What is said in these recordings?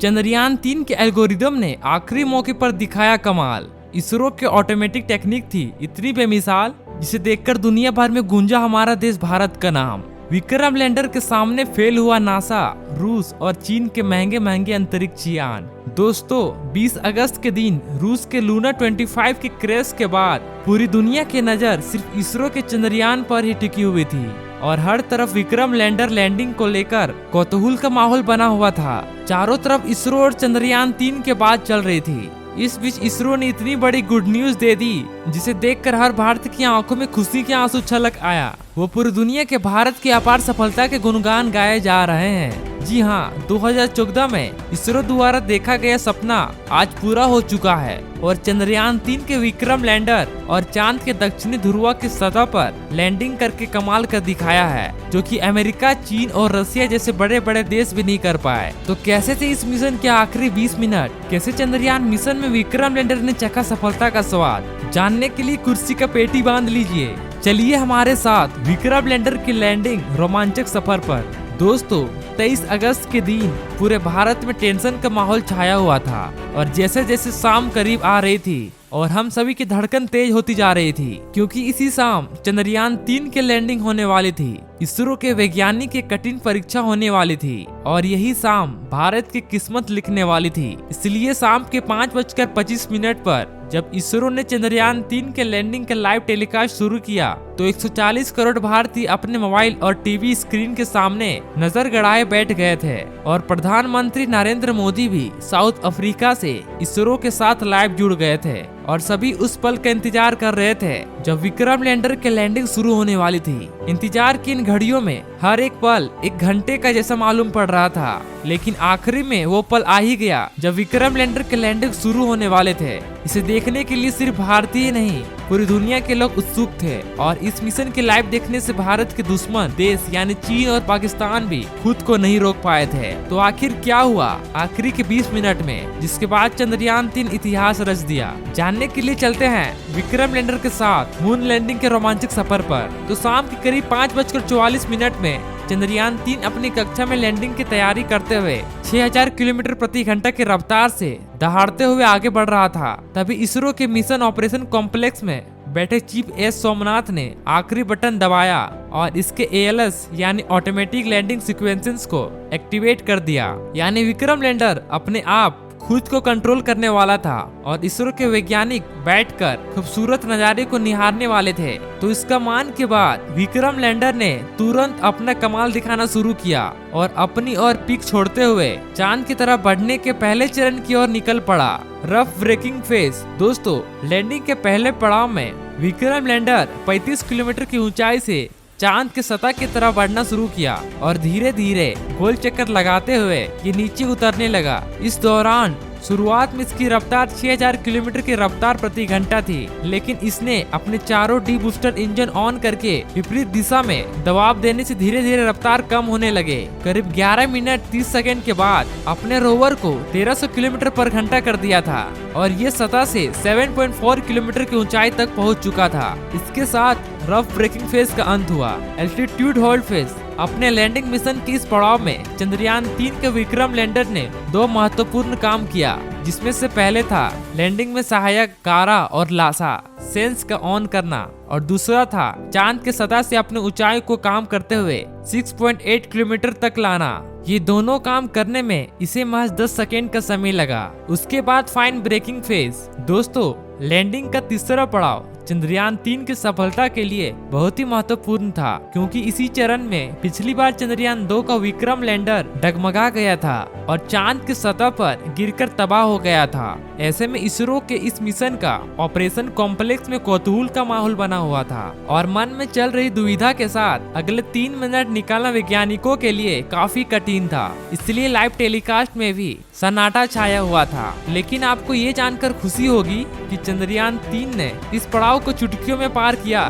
चंद्रयान 3 के एल्गोरिदम ने आखिरी मौके पर दिखाया कमाल। इसरो के ऑटोमेटिक टेक्निक थी इतनी बेमिसाल, जिसे देखकर दुनिया भर में गूंजा हमारा देश भारत का नाम। विक्रम लैंडर के सामने फेल हुआ नासा, रूस और चीन के महंगे महंगे अंतरिक्ष यान। दोस्तों, 20 अगस्त के दिन रूस के लूना 25 के क्रैश के बाद पूरी दुनिया की नजर सिर्फ इसरो के चंद्रयान पर ही टिकी हुई थी और हर तरफ विक्रम लैंडर लैंडिंग को लेकर कौतूहल का माहौल बना हुआ था। चारों तरफ इसरो और चंद्रयान 3 के बात चल रही थी। इस बीच इसरो ने इतनी बड़ी गुड न्यूज दे दी, जिसे देखकर हर भारतीय की आंखों में खुशी के आंसू छलक आया। वो पूरी दुनिया के भारत की अपार सफलता के गुणगान गाए जा रहे हैं। जी हाँ, 2014 में इसरो द्वारा देखा गया सपना आज पूरा हो चुका है और चंद्रयान 3 के विक्रम लैंडर और चांद के दक्षिणी ध्रुव की सतह पर लैंडिंग करके कमाल कर दिखाया है, जो कि अमेरिका, चीन और रसिया जैसे बड़े बड़े देश भी नहीं कर पाए। तो कैसे थे इस मिशन के आखिरी 20 मिनट? कैसे चंद्रयान मिशन में विक्रम लैंडर ने चखा सफलता का स्वाद? जानने के लिए कुर्सी का पेटी बांध लीजिए। चलिए हमारे साथ विक्रम लैंडर की लैंडिंग रोमांचक सफर पर। दोस्तों, 23 अगस्त के दिन पूरे भारत में टेंशन का माहौल छाया हुआ था और जैसे जैसे शाम करीब आ रही थी और हम सभी की धड़कन तेज होती जा रही थी, क्योंकि इसी शाम चंद्रयान 3 के लैंडिंग होने वाली थी। इसरो के वैज्ञानिक की कठिन परीक्षा होने वाली थी और यही शाम भारत की किस्मत लिखने वाली थी। इसलिए शाम के 5:25 पर जब इसरो ने चंद्रयान 3 के लैंडिंग का लाइव टेलीकास्ट शुरू किया, तो 140 करोड़ भारतीय अपने मोबाइल और टीवी स्क्रीन के सामने नजर गड़ाए बैठ गए थे और प्रधानमंत्री नरेंद्र मोदी भी साउथ अफ्रीका से इसरो के साथ लाइव जुड़ गए थे और सभी उस पल का इंतजार कर रहे थे जब विक्रम लैंडर के लैंडिंग शुरू होने वाली थी। इंतजार की इन घड़ियों में हर एक पल एक घंटे का जैसा मालूम पड़ रहा था, लेकिन आखिरी में वो पल आ ही गया जब विक्रम लैंडर के लैंडिंग शुरू होने वाले थे। इसे देखने के लिए सिर्फ भारतीय नहीं, पूरी दुनिया के लोग उत्सुक थे और इस मिशन के लाइव देखने से भारत के दुश्मन देश यानी चीन और पाकिस्तान भी खुद को नहीं रोक पाए थे। तो आखिर क्या हुआ आखिरी के 20 मिनट में, जिसके बाद चंद्रयान 3 इतिहास रच दिया? जानने के लिए चलते हैं विक्रम लैंडर के साथ मून लैंडिंग के रोमांचक सफर पर। तो शाम के करीब 5:44 में चंद्रयान 3 अपनी कक्षा में लैंडिंग की तैयारी करते हुए 6000 किलोमीटर प्रति घंटा की रफ्तार से दहाड़ते हुए आगे बढ़ रहा था। तभी इसरो के मिशन ऑपरेशन कॉम्प्लेक्स में बैठे चीफ एस सोमनाथ ने आखिरी बटन दबाया और इसके ALS यानी ऑटोमेटिक लैंडिंग सीक्वेंसेस को एक्टिवेट कर दिया। यानी विक्रम लैंडर अपने आप खुद को कंट्रोल करने वाला था और इसरो के वैज्ञानिक बैठकर खूबसूरत नज़ारे को निहारने वाले थे। तो इस कमान के बाद विक्रम लैंडर ने तुरंत अपना कमाल दिखाना शुरू किया और अपनी ओर पिक छोड़ते हुए चांद की तरफ बढ़ने के पहले चरण की ओर निकल पड़ा। Rough breaking phase. दोस्तों, लैंडिंग के पहले पड़ाव में विक्रम लैंडर 35 किलोमीटर की ऊंचाई से चांद के सतह की तरफ बढ़ना शुरू किया और धीरे धीरे गोल चक्कर लगाते हुए ये नीचे उतरने लगा। इस दौरान शुरुआत में इसकी रफ्तार 6000 किलोमीटर की रफ्तार प्रति घंटा थी, लेकिन इसने अपने चारों डी बूस्टर इंजन ऑन करके विपरीत दिशा में दबाव देने से धीरे धीरे रफ्तार कम होने लगे। करीब 11 मिनट 30 सेकंड के बाद अपने रोवर को 1300 किलोमीटर पर घंटा कर दिया था और ये सतह से 7.4 किलोमीटर की ऊंचाई तक पहुंच चुका था। इसके साथ रफ ब्रेकिंग फेज का अंत हुआ। Altitude hold phase. अपने लैंडिंग मिशन के इस पड़ाव में चंद्रयान 3 के विक्रम लैंडर ने 2 महत्वपूर्ण काम किया, जिसमें से पहले था लैंडिंग में सहायक कारा और लासा सेंस का ऑन करना और दूसरा था चांद के सतह से अपने ऊंचाई को काम करते हुए 6.8 किलोमीटर तक लाना। ये दोनों काम करने में इसे महज 10 सेकेंड का समय लगा। उसके बाद फाइन ब्रेकिंग फेज। दोस्तों, लैंडिंग का तीसरा पड़ाव चंद्रयान 3 की सफलता के लिए बहुत ही महत्वपूर्ण था, क्योंकि इसी चरण में पिछली बार चंद्रयान 2 का विक्रम लैंडर डगमगा गया था और चांद की सतह पर गिरकर तबाह हो गया था। ऐसे में इसरो के इस मिशन का ऑपरेशन कॉम्प्लेक्स में कौतूहल का माहौल बना हुआ था और मन में चल रही दुविधा के साथ अगले 3 मिनट निकालना वैज्ञानिकों के लिए काफी कठिन था। इसलिए लाइव टेलीकास्ट में भी सन्नाटा छाया हुआ था। लेकिन आपको ये जानकर खुशी होगी कि चंद्रयान 3 ने इस पड़ाव को चुटकियों में पार किया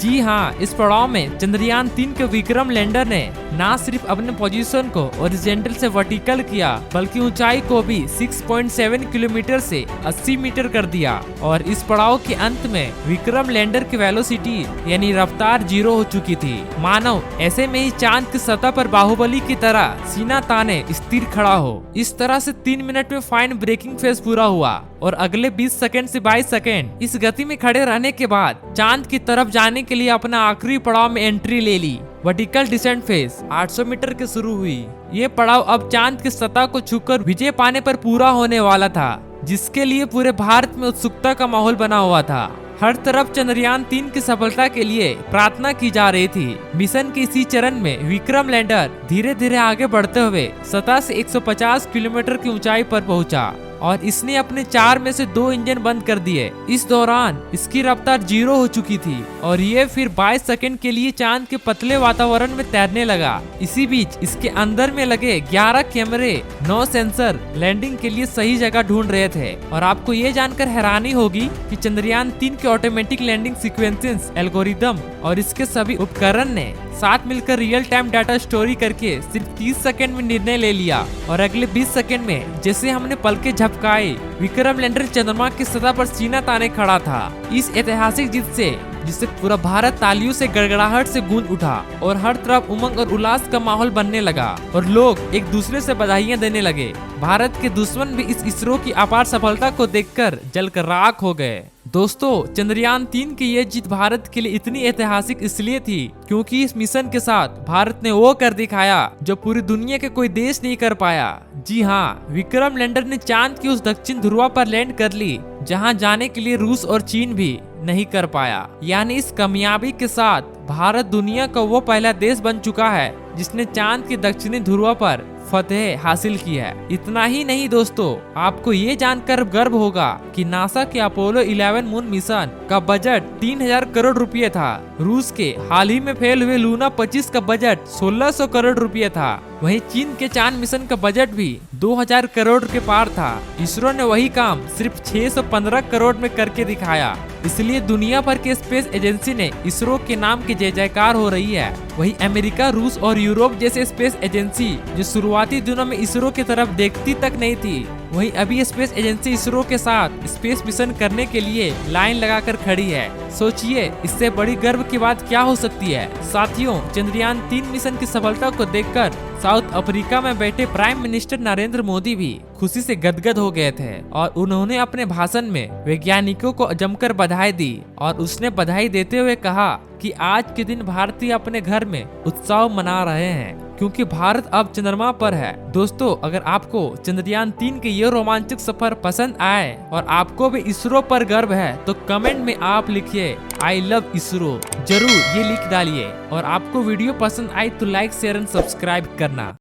जी हाँ, इस पड़ाव में चंद्रयान 3 के विक्रम लैंडर ने न सिर्फ अपने पोजीशन को हॉरिजॉन्टल से वर्टिकल किया बल्कि ऊंचाई को भी 6.7 किलोमीटर से 80 मीटर कर दिया। और इस पड़ाव के अंत में विक्रम लैंडर की वेलोसिटी यानी रफ्तार 0 हो चुकी थी। मानव ऐसे में ही चांद की सतह पर बाहुबली की तरह सीना ताने स्थिर खड़ा हो। इस तरह से 3 मिनट में फाइन ब्रेकिंग फेज पूरा हुआ और अगले 20 सेकंड से 22 सेकंड इस गति में खड़े रहने के बाद चांद की तरफ जाने के लिए अपना आखिरी पड़ाव में एंट्री ले ली। वर्टिकल डिसेंट फेज 800 मीटर के शुरू हुई। ये पड़ाव अब चांद की सतह को छूकर विजय पाने पर पूरा होने वाला था, जिसके लिए पूरे भारत में उत्सुकता का माहौल बना हुआ था। हर तरफ चंद्रयान 3 की सफलता के लिए प्रार्थना की जा रही थी। मिशन के इसी चरण में विक्रम लैंडर धीरे धीरे आगे बढ़ते हुए सतह से 150 किलोमीटर की ऊंचाई पर पहुंचा और इसने अपने 4 में से 2 इंजन बंद कर दिए। इस दौरान इसकी रफ्तार 0 हो चुकी थी और ये फिर 22 सेकंड के लिए चांद के पतले वातावरण में तैरने लगा। इसी बीच इसके अंदर में लगे 11 कैमरे 9 सेंसर लैंडिंग के लिए सही जगह ढूंढ रहे थे। और आपको ये जानकर हैरानी होगी कि चंद्रयान 3 के ऑटोमेटिक लैंडिंग सीक्वेंसेस एल्गोरिदम और इसके सभी उपकरण ने साथ मिलकर रियल टाइम डाटा स्टोरी करके सिर्फ 30 सेकंड में निर्णय ले लिया। और अगले 20 सेकंड में जैसे हमने पलके झपकाए, विक्रम लैंडर चंद्रमा की सतह पर सीना ताने खड़ा था। इस ऐतिहासिक जीत से जिससे पूरा भारत तालियों से गड़गड़ाहट से गूंज उठा और हर तरफ उमंग और उल्लास का माहौल बनने लगा और लोग एक दूसरे से बधाइयां देने लगे। भारत के दुश्मन भी इस इसरो की अपार सफलता को देखकर जलकर राख हो गए। दोस्तों, चंद्रयान 3 की ये जीत भारत के लिए इतनी ऐतिहासिक इसलिए थी क्योंकि इस मिशन के साथ भारत ने वो कर दिखाया जो पूरी दुनिया के कोई देश नहीं कर पाया। जी हाँ, विक्रम लैंडर ने चांद की उस दक्षिण ध्रुव पर लैंड कर ली जहां जाने के लिए रूस और चीन भी नहीं कर पाया। यानी इस कामयाबी के साथ भारत दुनिया का वो पहला देश बन चुका है जिसने चांद के दक्षिणी ध्रुव पर फतेह हासिल की है। इतना ही नहीं दोस्तों, आपको ये जानकर गर्व होगा कि नासा के अपोलो 11 मून मिशन का बजट 3000 करोड़ रुपए था। रूस के हाल ही में फेल हुए लूना 25 का बजट 1600 करोड़ रुपए था। वहीं चीन के चांद मिशन का बजट भी 2000 करोड़ के पार था। इसरो ने वही काम सिर्फ 615 करोड़ में करके दिखाया। इसलिए दुनिया भर के स्पेस एजेंसी ने इसरो के नाम की जय जयकार हो रही है। वहीं अमेरिका, रूस और यूरोप जैसे स्पेस एजेंसी जो शुरुआती दिनों में इसरो की तरफ देखती तक नहीं थी, वहीं अभी स्पेस एजेंसी इसरो के साथ स्पेस मिशन करने के लिए लाइन लगाकर खड़ी है। सोचिए, इससे बड़ी गर्व की बात क्या हो सकती है। साथियों, चंद्रयान 3 मिशन की सफलता को देखकर साउथ अफ्रीका में बैठे प्राइम मिनिस्टर नरेंद्र मोदी भी खुशी से गदगद हो गए थे और उन्होंने अपने भाषण में वैज्ञानिकों को जमकर बधाई दी। और उसने बधाई देते हुए कहा कि आज के दिन भारतीय अपने घर में उत्सव मना रहे हैं क्योंकि भारत अब चंद्रमा पर है। दोस्तों, अगर आपको चंद्रयान 3 के ये रोमांचक सफर पसंद आए और आपको भी इसरो पर गर्व है तो कमेंट में आप लिखिए आई लव इसरो, जरूर ये लिख डालिए। और आपको वीडियो पसंद आई तो लाइक, शेयर एंड सब्सक्राइब करना।